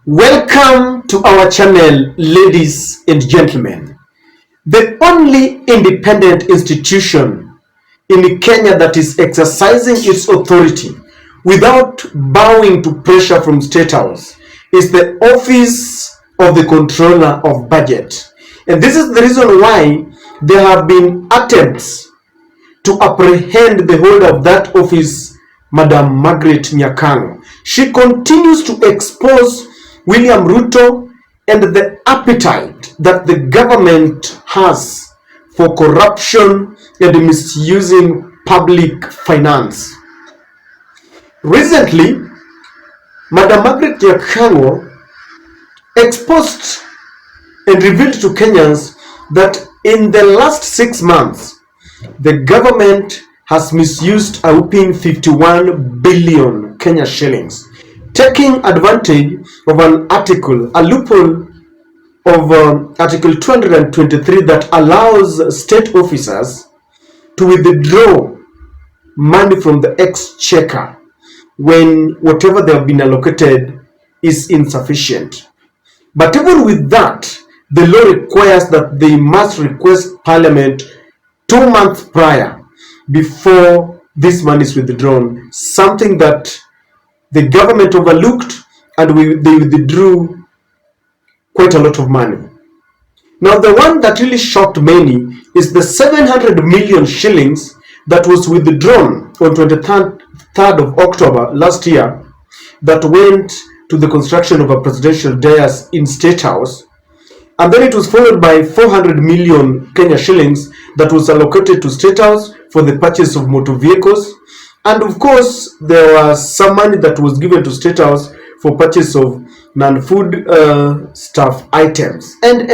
Welcome to our channel, ladies and gentlemen. The only independent institution in Kenya that is exercising its authority without bowing to pressure from State House is the Office of the Controller of Budget. And this is the reason why there have been attempts to apprehend the holder of that office, Madam Margaret Nyakango. She continues to expose William Ruto and the appetite that the government has for corruption and misusing public finance. Recently, Madam Margaret Nyakango exposed and revealed to Kenyans that in the last 6 months, the government has misused a whopping 51 billion Kenya shillings, taking advantage of an article, a loophole of Article 223 that allows state officers to withdraw money from the exchequer when whatever they have been allocated is insufficient. But even with that, the law requires that they must request Parliament 2 months prior before this money is withdrawn, something that the government overlooked, and they withdrew quite a lot of money. Now, the one that really shocked many is the 700 million shillings that was withdrawn on 23rd of October last year that went to the construction of a presidential dais in State House. And then it was followed by 400 million Kenya shillings that was allocated to State House for the purchase of motor vehicles. And of course, there was some money that was given to State House for purchase of non-food stuff items. And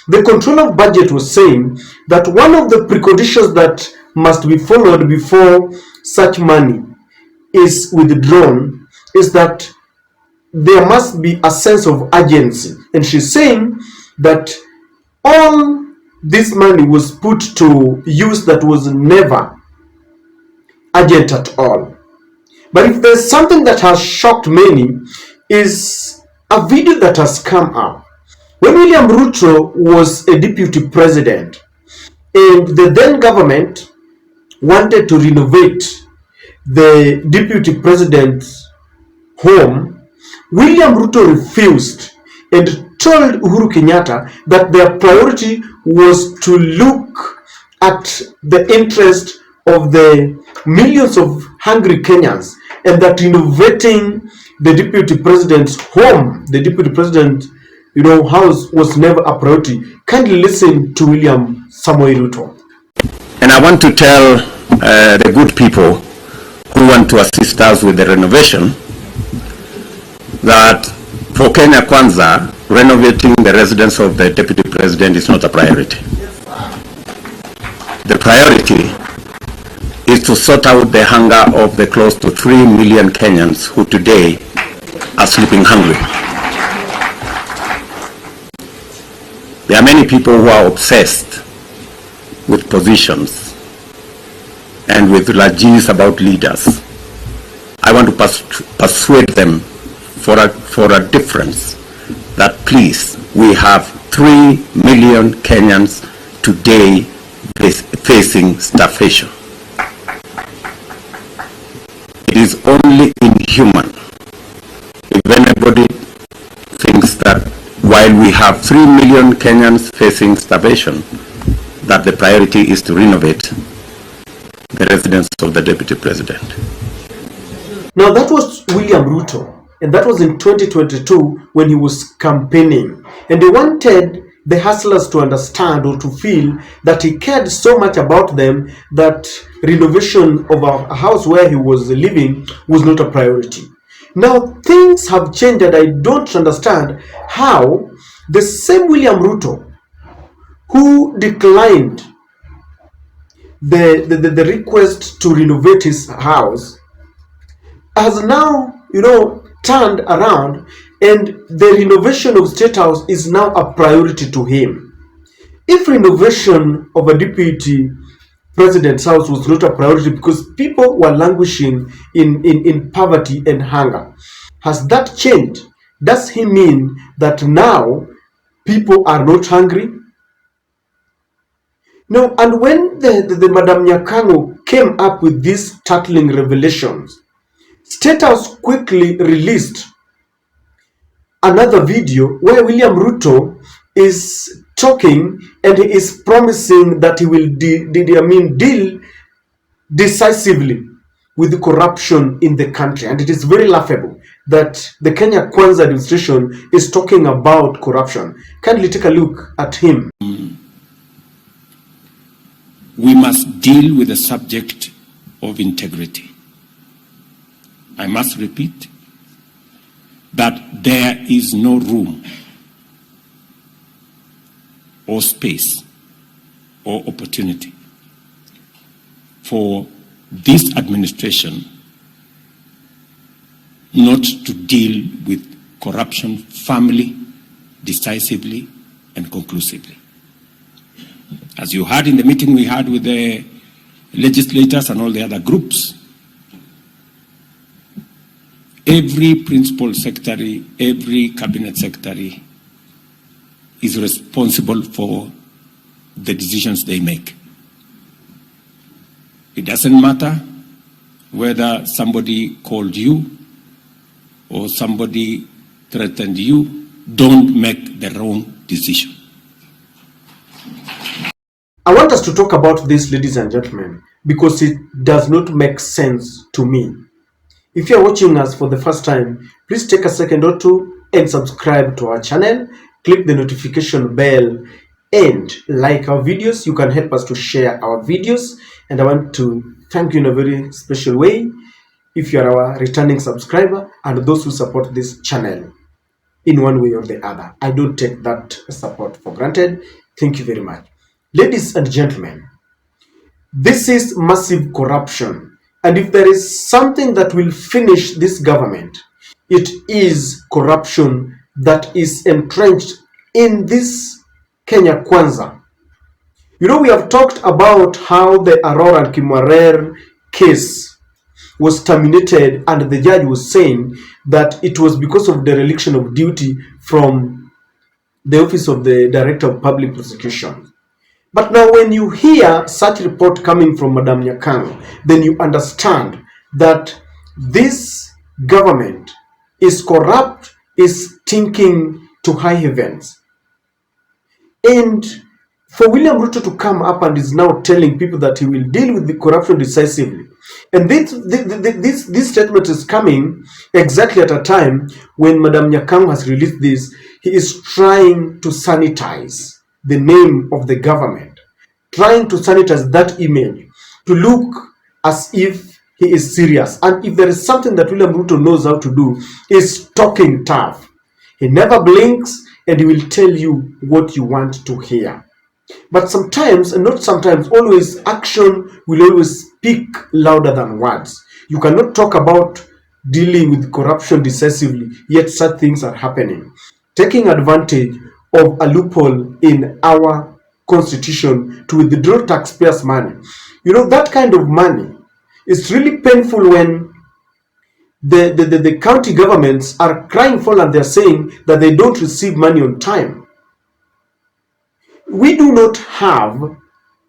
the controller of budget was saying that one of the preconditions that must be followed before such money is withdrawn is that there must be a sense of urgency. And she's saying that all this money was put to use that was never urgent at all. But if there's something that has shocked many is a video that has come up. When William Ruto was a deputy president and the then government wanted to renovate the deputy president's home, William Ruto refused and told Uhuru Kenyatta that their priority was to look at the interest of the millions of hungry Kenyans, and that renovating the deputy president's home, the deputy president, house, was never a priority. Kindly listen to William Samoei Ruto. And I want to tell the good people who want to assist us with the renovation that for Kenya Kwanza, renovating the residence of the deputy president is not a priority. The priority is to sort out the hunger of the close to 3 million Kenyans who today are sleeping hungry. There are many people who are obsessed with positions and with largesse about leaders. I want to persuade them for a difference, that please, we have 3 million Kenyans today facing starvation. It is only inhuman if anybody thinks that while we have 3 million Kenyans facing starvation, that the priority is to renovate the residence of the deputy president. Now, that was William Ruto, and that was in 2022 when he was campaigning, and he wanted the hustlers to understand or to feel that he cared so much about them that renovation of a house where he was living was not a priority. Now, things have changed, and I don't understand how the same William Ruto who declined the request to renovate his house has now, turned around, and the renovation of State House is now a priority to him. If renovation of a deputy president's house was not a priority because people were languishing in poverty and hunger, has that changed? Does he mean that now people are not hungry? No, and when the Madam Nyakango came up with these startling revelations, State House quickly released another video where William Ruto is talking and he is promising that he will deal decisively with the corruption in the country. And it is very laughable that the Kenya Kwanza administration is talking about corruption. Kindly take a look at him. We must deal with the subject of integrity. I must repeat that there is no room or space or opportunity for this administration not to deal with corruption firmly, decisively, and conclusively. As you heard in the meeting we had with the legislators and all the other groups, every principal secretary, every cabinet secretary is responsible for the decisions they make. It doesn't matter whether somebody called you or somebody threatened you, don't make the wrong decision. I want us to talk about this, ladies and gentlemen, because it does not make sense to me. If you're watching us for the first time, please take a second or two and subscribe to our channel. Click the notification bell and like our videos. You can help us to share our videos. And I want to thank you in a very special way if you are our returning subscriber and those who support this channel in one way or the other. I don't take that support for granted. Thank you very much. Ladies and gentlemen, this is massive corruption. And if there is something that will finish this government, it is corruption that is entrenched in this Kenya Kwanza. You know, we have talked about how the Aurora and Kimwarer case was terminated, and the judge was saying that it was because of dereliction of duty from the Office of the Director of Public Prosecution. But now when you hear such report coming from Madam Nyakango, then you understand that this government is corrupt, is stinking to high heavens. And for William Ruto to come up and is now telling people that he will deal with the corruption decisively. And this statement is coming exactly at a time when Madam Nyakango has released this. He is trying to sanitize the name of the government, trying to sanitize that image to look as if he is serious. And if there is something that William Ruto knows how to do, is talking tough. He never blinks and he will tell you what you want to hear. But sometimes, and not sometimes, always, action will always speak louder than words. You cannot talk about dealing with corruption decisively, yet such things are happening. Taking advantage of a loophole in our constitution to withdraw taxpayers' money. You know, that kind of money is really painful when the county governments are crying for and they're saying that they don't receive money on time. We do not have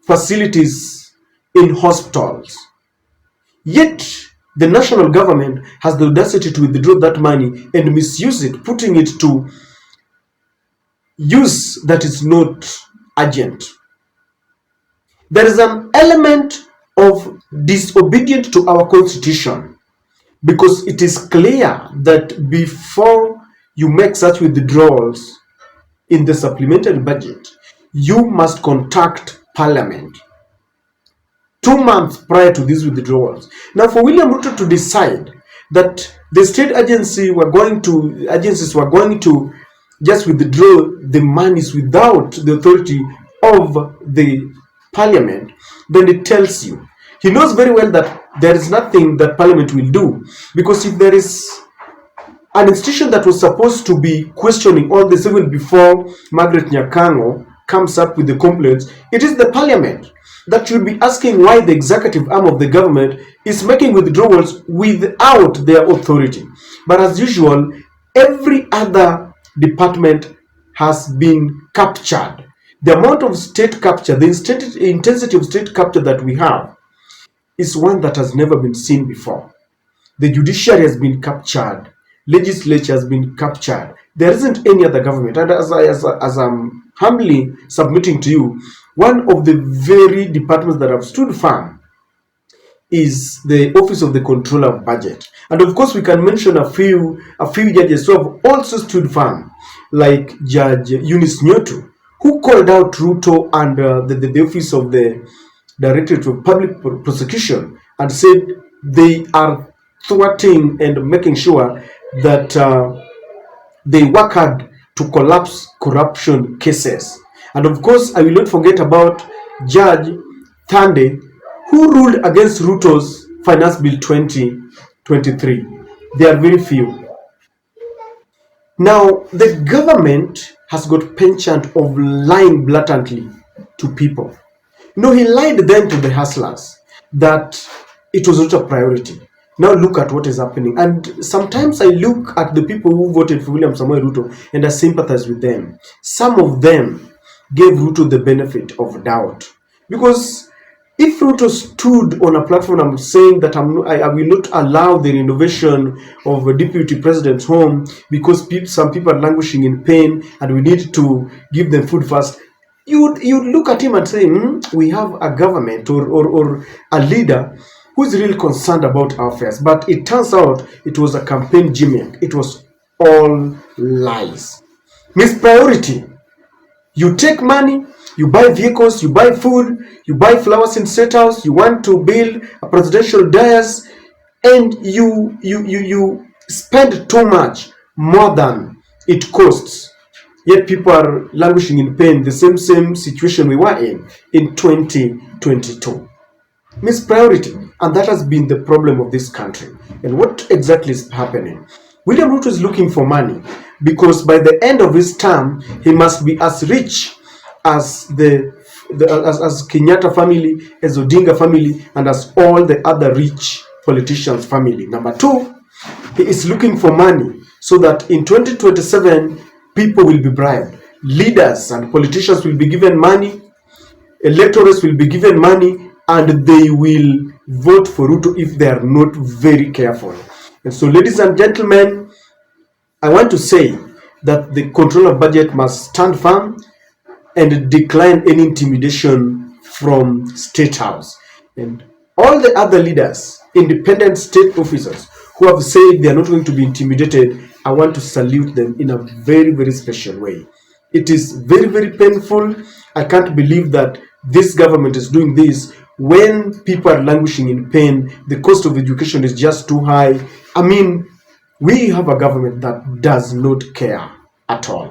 facilities in hospitals, yet the national government has the audacity to withdraw that money and misuse it, putting it to use that is not urgent. There is an element of disobedience to our constitution, because it is clear that before you make such withdrawals in the supplementary budget, you must contact Parliament 2 months prior to these withdrawals. Now, for William Ruto to decide that the state agencies were going to just withdraw the monies without the authority of the Parliament, then it tells you he knows very well that there is nothing that Parliament will do, because if there is an institution that was supposed to be questioning all this even before Margaret Nyakango comes up with the complaints, it is the Parliament that should be asking why the executive arm of the government is making withdrawals without their authority. But as usual, Every other department has been captured. The amount of state capture, the intensity of state capture that we have is one that has never been seen before. The judiciary has been captured. Legislature has been captured. There isn't any other government. And as I'm humbly submitting to you, one of the very departments that have stood firm is the Office of the Controller of Budget. And of course, we can mention a few judges who have also stood firm, like Judge Eunice Nyotu, who called out Ruto and the Office of the Directorate of Public Prosecution and said they are thwarting and making sure that they work hard to collapse corruption cases. And of course, I will not forget about Judge Thande, who ruled against Ruto's Finance Bill 2023. There are very few. Now, the government has got penchant of lying blatantly to people. No, he lied then to the hustlers that it was not a priority. Now look at what is happening. And sometimes I look at the people who voted for William Samoei Ruto and I sympathize with them. Some of them gave Ruto the benefit of doubt. Because if Ruto stood on a platform and saying that I will not allow the renovation of a deputy president's home because some people are languishing in pain and we need to give them food first, you look at him and say, we have a government or a leader who's really concerned about our affairs. But it turns out it was a campaign gimmick. It was all lies. Mispriority. You take money, you buy vehicles, you buy food, you buy flowers in State House, you want to build a presidential dais, and you spend too much, more than it costs. Yet people are languishing in pain, the same situation we were in 2022. Mispriority, and that has been the problem of this country. And what exactly is happening? William Ruto is looking for money because by the end of his term, he must be as rich as as Kenyatta family, as Odinga family, and as all the other rich politicians' family. Number two, he is looking for money so that in 2027, people will be bribed. Leaders and politicians will be given money, electors will be given money, and they will vote for Ruto if they are not very careful. And so, ladies and gentlemen, I want to say that the control of budget must stand firm and decline any intimidation from State House. And all the other leaders, independent state officers who have said they are not going to be intimidated, I want to salute them in a very, very special way. It is very, very painful. I can't believe that this government is doing this when people are languishing in pain. The cost of education is just too high. I mean, we have a government that does not care at all.